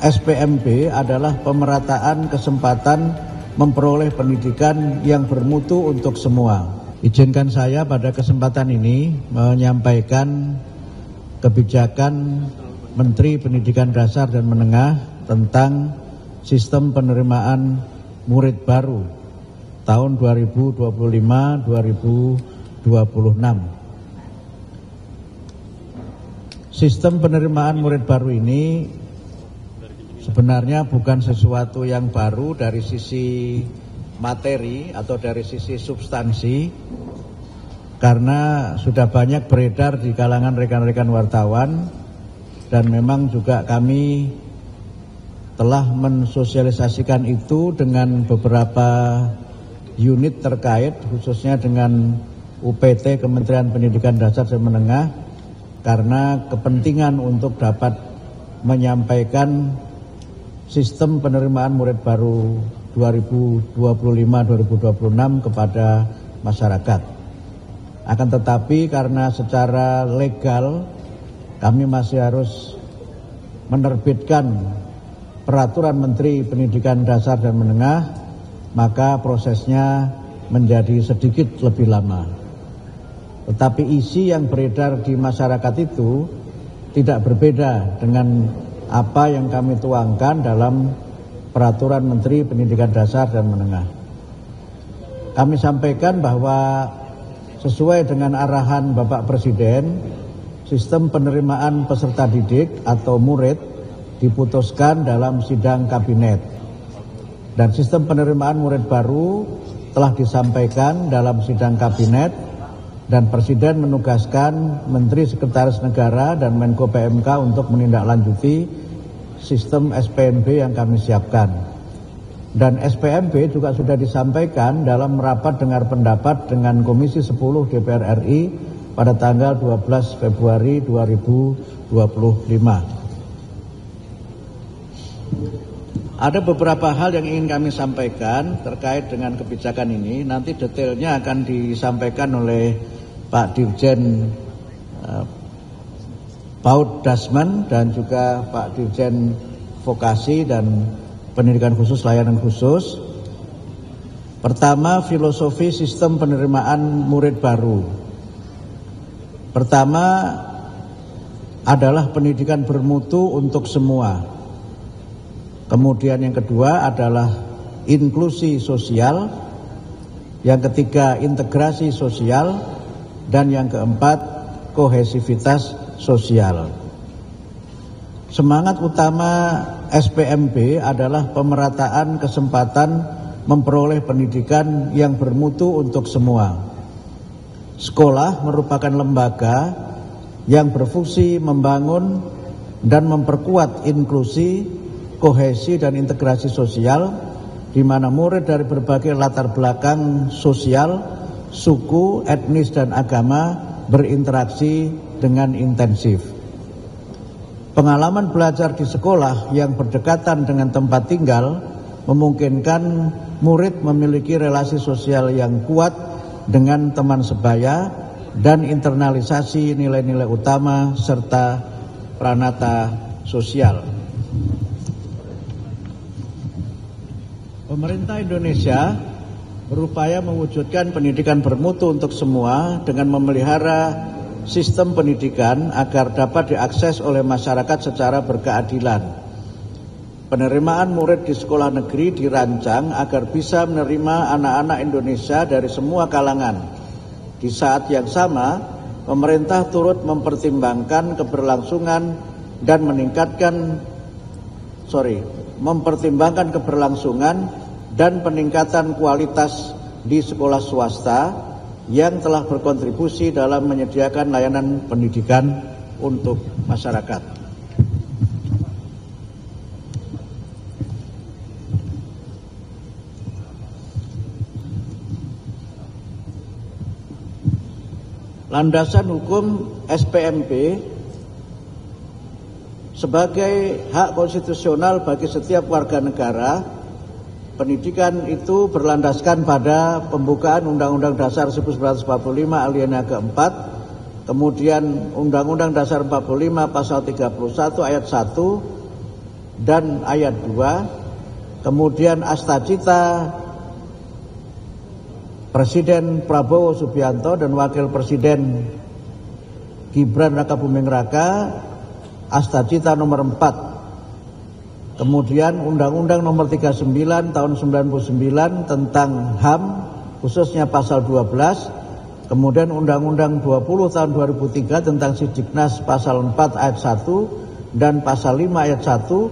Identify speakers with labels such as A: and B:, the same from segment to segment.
A: SPMB adalah pemerataan kesempatan memperoleh pendidikan yang bermutu untuk semua. Izinkan saya pada kesempatan ini menyampaikan kebijakan Menteri Pendidikan Dasar dan Menengah tentang sistem penerimaan murid baru tahun 2025-2026. Sistem penerimaan murid baru ini sebenarnya bukan sesuatu yang baru dari sisi materi atau dari sisi substansi, karena sudah banyak beredar di kalangan rekan-rekan wartawan dan memang juga kami telah mensosialisasikan itu dengan beberapa unit terkait, khususnya dengan UPT Kementerian Pendidikan Dasar dan Menengah, karena kepentingan untuk dapat menyampaikan sistem penerimaan murid baru 2025-2026 kepada masyarakat. Akan tetapi karena secara legal kami masih harus menerbitkan peraturan Menteri Pendidikan Dasar dan Menengah, maka prosesnya menjadi sedikit lebih lama. Tetapi isi yang beredar di masyarakat itu tidak berbeda dengan apa yang kami tuangkan dalam peraturan Menteri Pendidikan Dasar dan Menengah. Kami sampaikan bahwa sesuai dengan arahan Bapak Presiden, sistem penerimaan peserta didik atau murid diputuskan dalam sidang kabinet. Dan sistem penerimaan murid baru telah disampaikan dalam sidang kabinet, dan Presiden menugaskan Menteri Sekretaris Negara dan Menko PMK untuk menindaklanjuti sistem SPMB yang kami siapkan. Dan SPMB juga sudah disampaikan dalam rapat dengar pendapat dengan Komisi 10 DPR RI pada tanggal 12 Februari 2025. Ada beberapa hal yang ingin kami sampaikan terkait dengan kebijakan ini. Nanti detailnya akan disampaikan oleh Pak Dirjen PAUD Dasman dan juga Pak Dirjen Vokasi dan Pendidikan Khusus Layanan Khusus. Pertama, filosofi sistem penerimaan murid baru. Pertama adalah pendidikan bermutu untuk semua. Kemudian yang kedua adalah inklusi sosial. Yang ketiga, integrasi sosial. Dan yang keempat, kohesivitas sosial. Semangat utama SPMB adalah pemerataan kesempatan memperoleh pendidikan yang bermutu untuk semua. Sekolah merupakan lembaga yang berfungsi membangun dan memperkuat inklusi, kohesi dan integrasi sosial, di mana murid dari berbagai latar belakang sosial, suku, etnis, dan agama berinteraksi dengan intensif. Pengalaman belajar di sekolah yang berdekatan dengan tempat tinggal memungkinkan murid memiliki relasi sosial yang kuat dengan teman sebaya dan internalisasi nilai-nilai utama serta pranata sosial. Pemerintah Indonesia berupaya mewujudkan pendidikan bermutu untuk semua dengan memelihara sistem pendidikan agar dapat diakses oleh masyarakat secara berkeadilan. Penerimaan murid di sekolah negeri dirancang agar bisa menerima anak-anak Indonesia dari semua kalangan. Di saat yang sama, pemerintah turut mempertimbangkan keberlangsungan dan peningkatan kualitas di sekolah swasta yang telah berkontribusi dalam menyediakan layanan pendidikan untuk masyarakat. Landasan hukum SPMB sebagai hak konstitusional bagi setiap warga negara. Pendidikan itu berlandaskan pada pembukaan Undang-Undang Dasar 1945 alinea keempat, kemudian Undang-Undang Dasar 45 pasal 31 ayat 1, dan ayat 2, kemudian Astacita Presiden Prabowo Subianto dan Wakil Presiden Gibran Rakabuming Raka, Astacita nomor 4. Kemudian Undang-Undang nomor 39 tahun 99 tentang HAM, khususnya pasal 12. Kemudian Undang-Undang 20 tahun 2003 tentang Sidiknas pasal 4 ayat 1 dan pasal 5 ayat 1.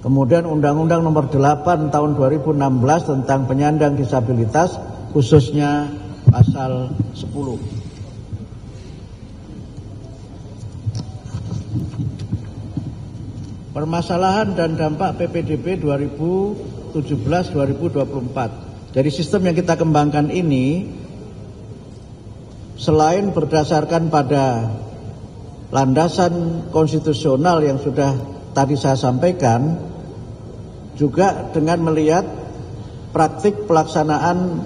A: Kemudian Undang-Undang nomor 8 tahun 2016 tentang penyandang disabilitas, khususnya pasal 10. Permasalahan dan dampak PPDB 2017-2024. Dari sistem yang kita kembangkan ini, selain berdasarkan pada landasan konstitusional yang sudah tadi saya sampaikan, juga dengan melihat praktik pelaksanaan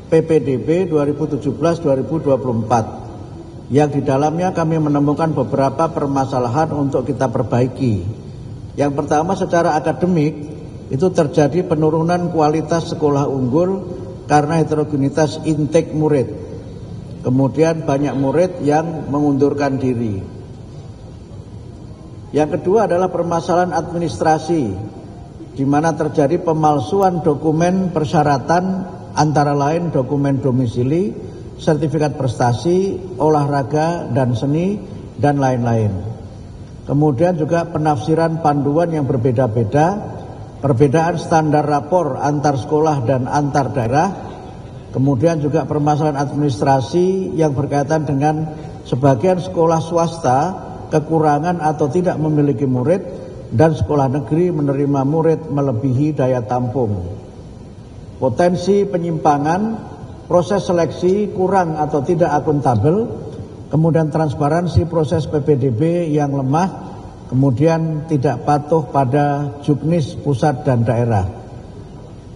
A: PPDB 2017-2024 yang di dalamnya kami menemukan beberapa permasalahan untuk kita perbaiki. Yang pertama, secara akademik itu terjadi penurunan kualitas sekolah unggul karena heterogenitas intake murid. Kemudian banyak murid yang mengundurkan diri. Yang kedua adalah permasalahan administrasi, di mana terjadi pemalsuan dokumen persyaratan, antara lain dokumen domisili, sertifikat prestasi, olahraga dan seni, dan lain-lain. Kemudian juga penafsiran panduan yang berbeda-beda, perbedaan standar rapor antar sekolah dan antar daerah. Kemudian juga permasalahan administrasi yang berkaitan dengan sebagian sekolah swasta kekurangan atau tidak memiliki murid dan sekolah negeri menerima murid melebihi daya tampung. Potensi penyimpangan, proses seleksi kurang atau tidak akuntabel, kemudian transparansi proses PPDB yang lemah, kemudian tidak patuh pada juknis pusat dan daerah.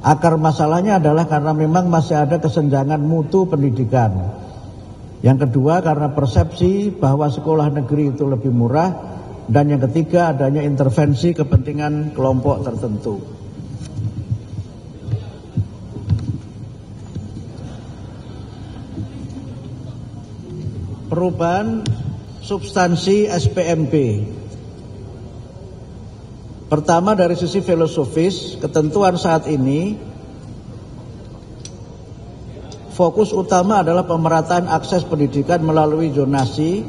A: Akar masalahnya adalah karena memang masih ada kesenjangan mutu pendidikan. Yang kedua karena persepsi bahwa sekolah negeri itu lebih murah. Dan yang ketiga adanya intervensi kepentingan kelompok tertentu. Perubahan substansi SPMB. Pertama, dari sisi filosofis, ketentuan saat ini fokus utama adalah pemerataan akses pendidikan melalui zonasi.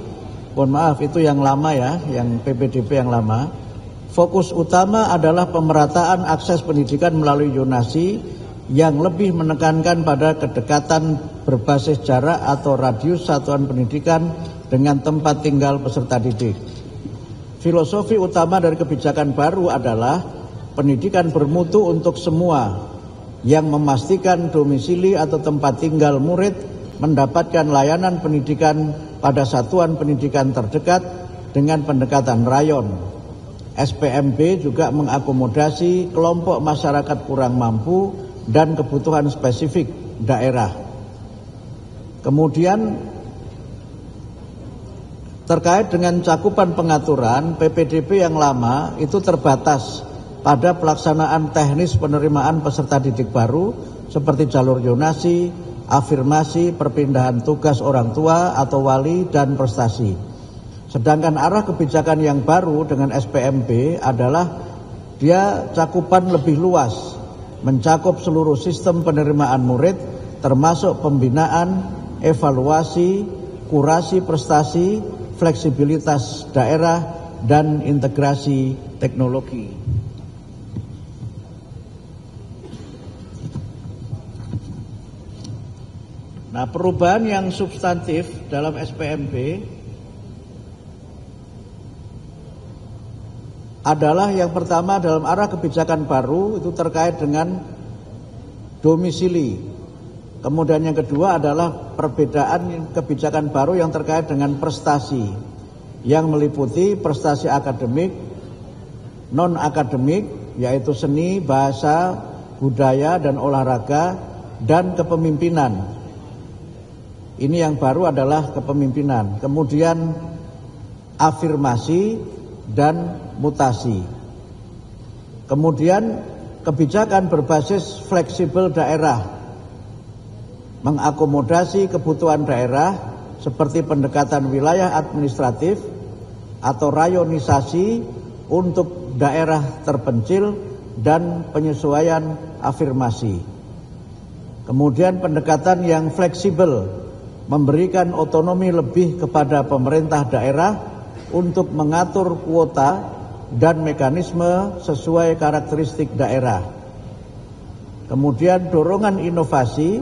A: Mohon maaf, itu yang lama ya, yang PPDB yang lama. Fokus utama adalah pemerataan akses pendidikan melalui zonasi yang lebih menekankan pada kedekatan berbasis jarak atau radius satuan pendidikan dengan tempat tinggal peserta didik. Filosofi utama dari kebijakan baru adalah pendidikan bermutu untuk semua yang memastikan domisili atau tempat tinggal murid mendapatkan layanan pendidikan pada satuan pendidikan terdekat dengan pendekatan rayon. SPMB juga mengakomodasi kelompok masyarakat kurang mampu dan kebutuhan spesifik daerah. Kemudian terkait dengan cakupan pengaturan, PPDB yang lama itu terbatas pada pelaksanaan teknis penerimaan peserta didik baru seperti jalur zonasi, afirmasi, perpindahan tugas orang tua atau wali, dan prestasi. Sedangkan arah kebijakan yang baru dengan SPMB adalah dia cakupan lebih luas, mencakup seluruh sistem penerimaan murid termasuk pembinaan, evaluasi, kurasi prestasi, fleksibilitas daerah, dan integrasi teknologi. Nah, perubahan yang substantif dalam SPMB adalah yang pertama dalam arah kebijakan baru itu terkait dengan domisili. Kemudian yang kedua adalah perbedaan kebijakan baru yang terkait dengan prestasi yang meliputi prestasi akademik, non-akademik yaitu seni, bahasa, budaya, dan olahraga, dan kepemimpinan. Ini yang baru adalah kepemimpinan. Kemudian afirmasi dan mutasi. Kemudian kebijakan berbasis fleksibel daerah, mengakomodasi kebutuhan daerah seperti pendekatan wilayah administratif atau rayonisasi untuk daerah terpencil dan penyesuaian afirmasi. Kemudian pendekatan yang fleksibel, memberikan otonomi lebih kepada pemerintah daerah untuk mengatur kuota dan mekanisme sesuai karakteristik daerah. Kemudian dorongan inovasi,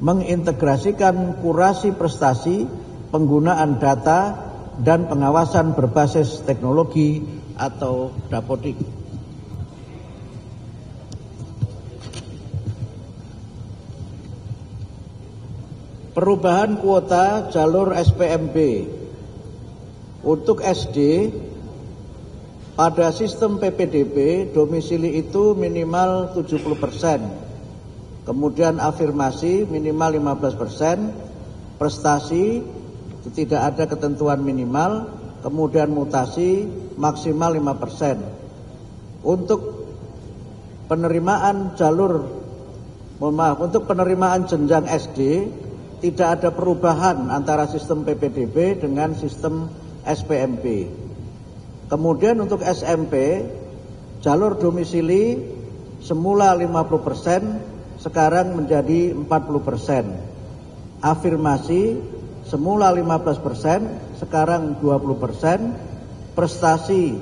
A: mengintegrasikan kurasi prestasi, penggunaan data, dan pengawasan berbasis teknologi atau dapodik. Perubahan kuota jalur SPMB untuk SD pada sistem PPDB domisili itu minimal 70%, kemudian afirmasi minimal 15%, prestasi tidak ada ketentuan minimal, kemudian mutasi maksimal 5%. Untuk penerimaan untuk penerimaan jenjang SD tidak ada perubahan antara sistem PPDB dengan sistem SPMB. Kemudian untuk SMP, jalur domisili semula 50%, sekarang menjadi 40%. Afirmasi semula 15%, sekarang 20%. Prestasi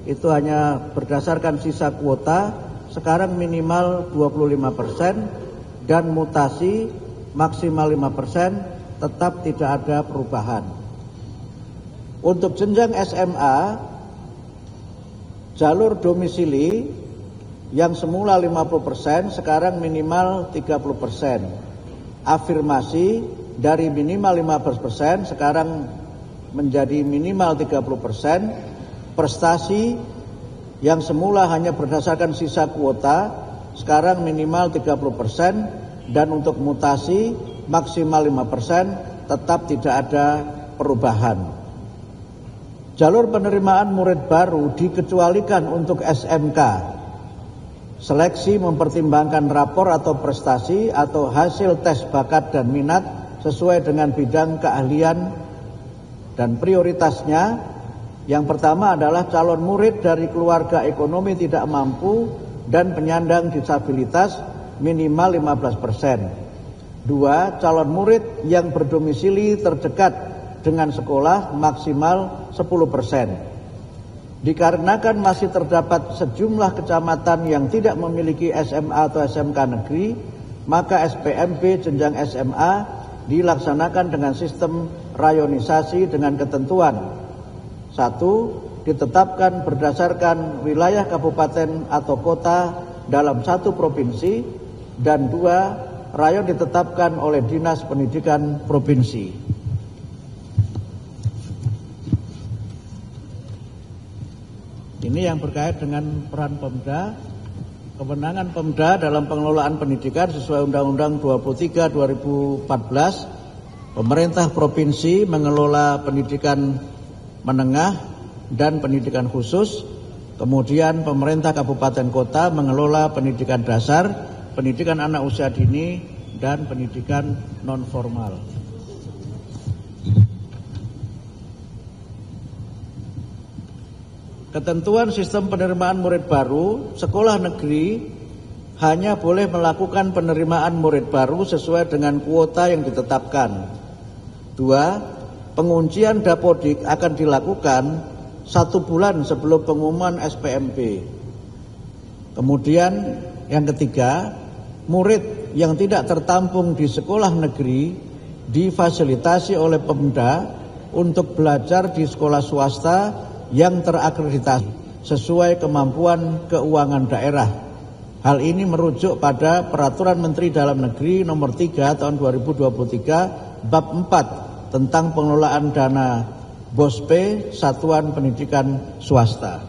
A: itu hanya berdasarkan sisa kuota, sekarang minimal 25%. Dan mutasi maksimal 5%, tetap tidak ada perubahan. Untuk jenjang SMA, jalur domisili yang semula 50%, sekarang minimal 30%. Afirmasi dari minimal 15%, sekarang menjadi minimal 30%. Prestasi yang semula hanya berdasarkan sisa kuota, sekarang minimal 30%. Dan untuk mutasi maksimal 5%, tetap tidak ada perubahan. Jalur penerimaan murid baru dikecualikan untuk SMK. Seleksi mempertimbangkan rapor atau prestasi atau hasil tes bakat dan minat sesuai dengan bidang keahlian dan prioritasnya. Yang pertama adalah calon murid dari keluarga ekonomi tidak mampu dan penyandang disabilitas minimal 15%. 2. Calon murid yang berdomisili terdekat dengan sekolah maksimal 10%. Dikarenakan masih terdapat sejumlah kecamatan yang tidak memiliki SMA atau SMK negeri, maka SPMB jenjang SMA dilaksanakan dengan sistem rayonisasi dengan ketentuan: 1. Ditetapkan berdasarkan wilayah kabupaten atau kota dalam satu provinsi, dan 2. Rayon ditetapkan oleh Dinas Pendidikan Provinsi. Ini yang berkait dengan peran Pemda, kewenangan Pemda dalam pengelolaan pendidikan sesuai Undang-Undang 23/2014. Pemerintah provinsi mengelola pendidikan menengah dan pendidikan khusus. Kemudian pemerintah kabupaten kota mengelola pendidikan dasar, pendidikan anak usia dini, dan pendidikan non formal. Ketentuan sistem penerimaan murid baru, sekolah negeri hanya boleh melakukan penerimaan murid baru sesuai dengan kuota yang ditetapkan. 2. Penguncian dapodik akan dilakukan 1 bulan sebelum pengumuman SPMB. Kemudian yang ketiga, murid yang tidak tertampung di sekolah negeri difasilitasi oleh Pemda untuk belajar di sekolah swasta yang terakreditasi sesuai kemampuan keuangan daerah. Hal ini merujuk pada Peraturan Menteri Dalam Negeri Nomor 3 Tahun 2023 Bab 4 tentang pengelolaan dana BOSP Satuan Pendidikan Swasta.